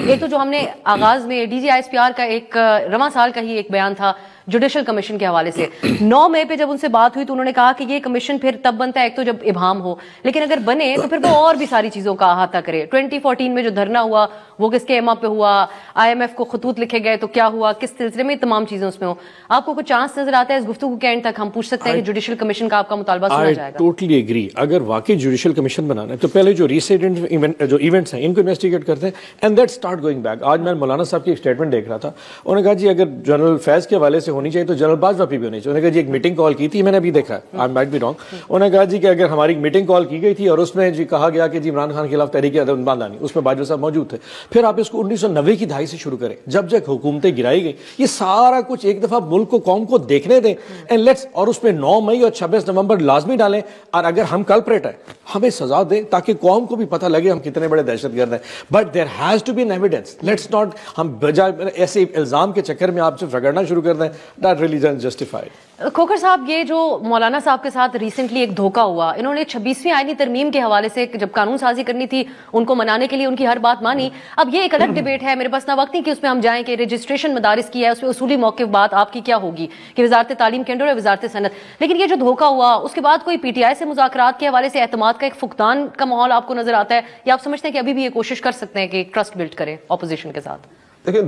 ایک تو جو ہم نے آغاز میں D G I S P R کا ایک رواں سال کا ہی ایک بیان تھا جوڈیشل کمیشن کے حوالے سے. 9 مئی پہ جب ان سے بات ہوئی تو انہوں نے کہا کہ یہ کمیشن پھر تب بنتا ہے ایک تو جب ابہام ہو, لیکن اگر بنے تو پھر وہ اور بھی ساری چیزوں کا احاطہ کرے. 2014 میں جو دھرنا ہوا وہ کس کے ایما پہ ہوا, IMF کو خطوط لکھے گئے تو کیا ہوا, کس سلسلے میں, تمام چیزیں اس میں ہوں. آپ کو کچھ چانس نظر آتا ہے اس گفتگو کے اینڈ تک ہم پوچھ سکتے ہیں کہ جوڈیشل کمیشن کا آپ کا مطالبہ سنا جائے گا؟ Totally agree. اگر واقعی جوڈیشل کمیشن بنانا ہے تو پہلے جو ریسنٹ جو ایونٹس ہیں ان کو انویسٹیگیٹ کرتے ہیں and that start going back. آج میں مولانا صاحب کی ایک اسٹیٹمنٹ دیکھ رہا تھا, انہوں نے کہا جی اگر جنرل فیض کے حوالے سے ہونی چاہیے تو جنرل باجوہ پہ بھی ہونی چاہیے. انہوں نے کہا جی ایک میٹنگ کال کی تھی, میں نے ابھی دیکھا, آئی مائٹ بی رانگ, انہوں نے کہا جی کہ اگر ہماری میٹنگ کال کی گئی تھی اور اس میں جی کہا گیا کہ جی عمران خان کے خلاف تحریک انصاف لانی, اس میں باجوہ صاحب موجود تھے. پھر آپ اس کو 1990 کی دہائی سے شروع کریں جب جب حکومتیں گرائی گئی, یہ سارا کچھ ایک دفعہ ملک کو قوم کو دیکھنے دیں اینڈ لیٹس, اور اس میں 9 مئی اور 26 نومبر لازمی ڈالیں, اور اگر ہم کلپریٹ ہیں ہمیں سزا دیں تاکہ قوم کو بھی پتہ لگے ہم کتنے بڑے دہشت گرد ہیں. But there has to be an evidence. Let's not ہم بجائے ایسے الزام کے چکر میں آپ صرف رگڑنا شروع کر دیں, دیٹ ریلی جسٹیفائڈ. کھوکھر صاحب, یہ جو مولانا صاحب کے ساتھ ریسنٹلی ایک دھوکہ ہوا, انہوں نے 26ویں آئینی ترمیم کے حوالے سے جب قانون سازی کرنی تھی ان کو منانے کے لیے ان کی ہر بات مانی. اب یہ ایک الگ ڈیبیٹ ہے, میرے پاس نہ وقت نہیں کہ اس میں ہم جائیں کہ رجسٹریشن مدارس کی ہے, اس میں اصولی موقف بات آپ کی کیا ہوگی کہ وزارت تعلیم کے انڈر ہے وزارت صنعت. لیکن یہ جو دھوکہ ہوا اس کے بعد کوئی پی ٹی آئی سے مذاکرات کے حوالے سے اعتماد کا ایک فقدان کا ماحول آپ کو نظر آتا ہے, یا آپ سمجھتے ہیں کہ ابھی بھی یہ کوشش کر سکتے ہیں کہ ایک ٹرسٹ بلڈ کریں اپوزیشن کے ساتھ؟ دیکھیں,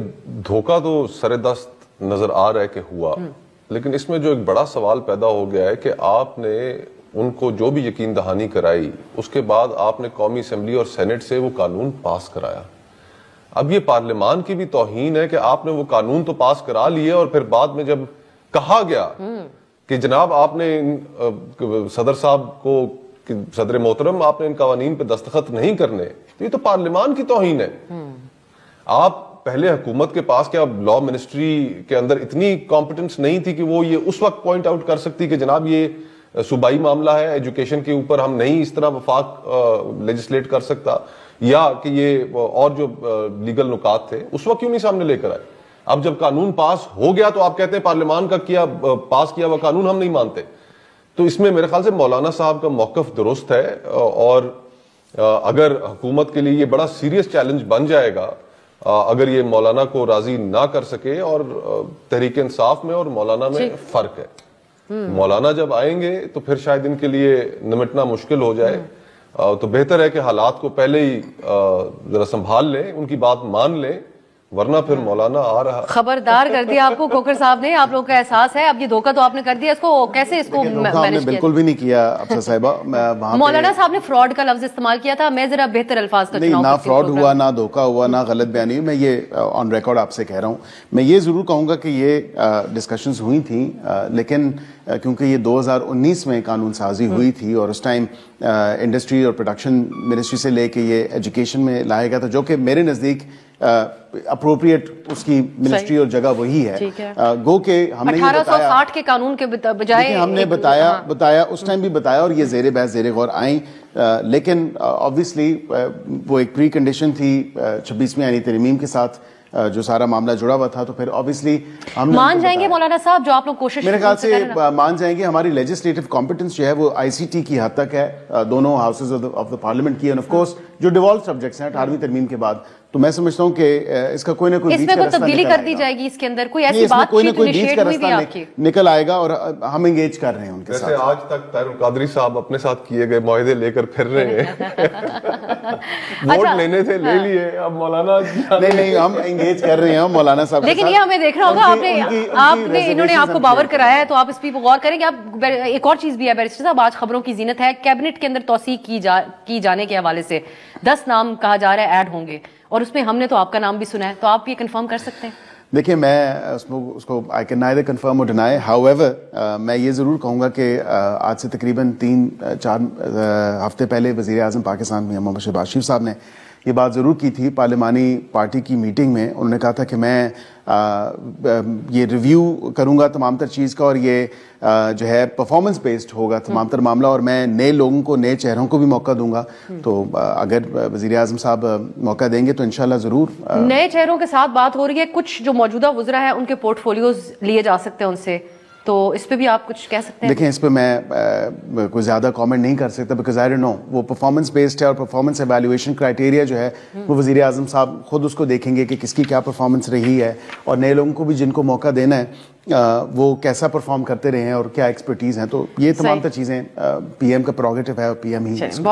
دھوکہ تو سر دست نظر آ رہا ہے کہ ہوا, لیکن اس میں جو ایک بڑا سوال پیدا ہو گیا ہے کہ آپ نے ان کو جو بھی یقین دہانی کرائی اس کے بعد آپ نے قومی اسمبلی اور سینٹ سے وہ قانون پاس کرایا. اب یہ پارلیمان کی بھی توہین ہے کہ آپ نے وہ قانون تو پاس کرا لیے اور پھر بعد میں جب کہا گیا کہ جناب آپ نے صدر صاحب کو, صدر محترم آپ نے ان قوانین پہ دستخط نہیں کرنے, تو یہ تو پارلیمان کی توہین ہے. آپ پہلے حکومت کے پاس کیا لا منسٹری کے اندر اتنی کمپٹنس نہیں تھی کہ وہ یہ اس وقت پوائنٹ آؤٹ کر سکتی کہ جناب یہ صوبائی معاملہ ہے, ایجوکیشن کے اوپر ہم نہیں اس طرح وفاق لیجسلیٹ کر سکتا, یا کہ یہ اور جو لیگل نکات تھے اس وقت کیوں نہیں سامنے لے کر آئے؟ اب جب قانون پاس ہو گیا تو آپ کہتے ہیں پارلیمان کا کیا پاس کیا وہ قانون ہم نہیں مانتے. تو اس میں میرے خیال سے مولانا صاحب کا موقف درست ہے, اور اگر حکومت کے لیے یہ بڑا سیریس چیلنج بن جائے گا اگر یہ مولانا کو راضی نہ کر سکے. اور تحریک انصاف میں اور مولانا میں فرق ہے. مولانا جب آئیں گے تو پھر شاید ان کے لیے نمٹنا مشکل ہو جائے, تو بہتر ہے کہ حالات کو پہلے ہی ذرا سنبھال لیں, ان کی بات مان لیں, ورنہ پھر مولانا آ رہا. خبردار کر دیا آپ کو کھوکھر صاحب نے, آپ لوگوں کا احساس ہے. اب یہ دھوکہ تو آپ نے کر دیا, اس کو کیسے اس کو ہم نے بالکل بھی نہیں کیا افسر صاحبہ. مولانا صاحب نے فراڈ کا لفظ استعمال کیا تھا, میں ذرا بہتر الفاظ کا چناؤ. نہ فراڈ ہوا, نہ دھوکہ ہوا, نہ غلط بیانی ہوئی. میں یہ آن ریکارڈ آپ سے کہہ رہا ہوں. میں یہ ضرور کہوں گا کہ یہ ڈسکشنز ہوئی تھیں, لیکن کیونکہ یہ 2019 میں قانون سازی ہوئی تھی اور اس ٹائم انڈسٹری اور پروڈکشن منسٹری سے لے کے یہ ایجوکیشن میں لایا گیا تھا, جو کہ میرے نزدیک اپروپریٹ اس کی منسٹری اور جگہ وہی ہے. گو کہ ہم نے 1860 کے قانون کے بجائے ہم نے بتایا اس ٹائم بھی بتایا, اور یہ زیر بحث زیر غور آئیں, لیکن آبویسلی وہ ایک پری کنڈیشن تھی 26ویں آئینی ترمیم کے ساتھ جو سارا معاملہ جڑا ہوا تھا. تو پھر آبویسلی ہم مان جائیں گے مولانا صاحب جو آپ لوگ کوشش میرے خیال سے مان جائیں گے. ہماری لیجسلیٹو کمپٹنس جو ہے وہ ICT کی حد تک ہے, دونوں ہاؤسز آف دا پارلیمنٹ کی, اینڈ آف کورس جو ڈیوالو سبجیکٹس ہیں 18ویں ترمیم کے بعد, تو میں سمجھتا ہوں کہ اس کا کوئی نہ کوئی اس میں کوئی تبدیلی کر دی جائے گی, اس کے اندر کوئی ایسی بات کوئی نہ کوئی بیچ کا راستہ نکل آئے گا, اور ہم انگیج کر رہے ہیں ان کے ساتھ. آج تک طاہر القادری صاحب اپنے ساتھ کیے گئے معاہدے لے کر پھر رہے ہیں. ووٹ لینے تھے لے لیے, اب مولانا نہیں ہم انگیج کر رہے ہیں مولانا صاحب. لیکن یہ ہمیں دیکھنا ہوگا, آپ نے انہوں نے آپ کو باور کرایا ہے تو آپ اس پہ غور کریں گے. آپ ایک اور چیز بھی ہے بیرسٹر صاحب, آج خبروں کی زینت ہے, کیبنٹ کے اندر توسیع کی جانے کے حوالے سے 10 نام کہا جا رہا ہے ایڈ ہوں گے, اور اس میں ہم نے تو آپ کا نام بھی سنا ہے, تو آپ یہ کنفرم کر سکتے ہیں؟ دیکھیں میں اس کو I can neither confirm or deny. However, میں یہ ضرور کہوں گا کہ آج سے تقریباً 3-4 ہفتے پہلے وزیر اعظم پاکستان محمد شہباز شریف صاحب نے یہ بات ضرور کی تھی پارلیمانی پارٹی کی میٹنگ میں. انہوں نے کہا تھا کہ میں یہ ریویو کروں گا تمام تر چیز کا, اور یہ جو ہے پرفارمنس بیسڈ ہوگا تمام تر معاملہ, اور میں نئے لوگوں کو, نئے چہروں کو بھی موقع دوں گا. تو اگر وزیر اعظم صاحب موقع دیں گے تو انشاءاللہ ضرور. نئے چہروں کے ساتھ بات ہو رہی ہے, کچھ جو موجودہ وزراء ہیں ان کے پورٹ فولیوز لیے جا سکتے ہیں ان سے, تو اس پہ بھی آپ کچھ کہہ سکتے ہیں؟ دیکھیں اس پہ میں کوئی زیادہ کامنٹ نہیں کر سکتا بیکاز آئی ڈونٹ نو، وہ پرفارمنس بیسڈ ہے اور پرفارمنس ایویلویشن کرائٹیریا جو ہے وہ وزیر اعظم صاحب خود اس کو دیکھیں گے کہ کس کی کیا پرفارمنس رہی ہے، اور نئے لوگوں کو بھی جن کو موقع دینا ہے وہ کیسا پرفارم کرتے رہے ہیں اور کیا ایکسپرٹیز ہیں. تو یہ تمام چیزیں پی ایم کا پروگیٹو ہے اور پی ایم ہی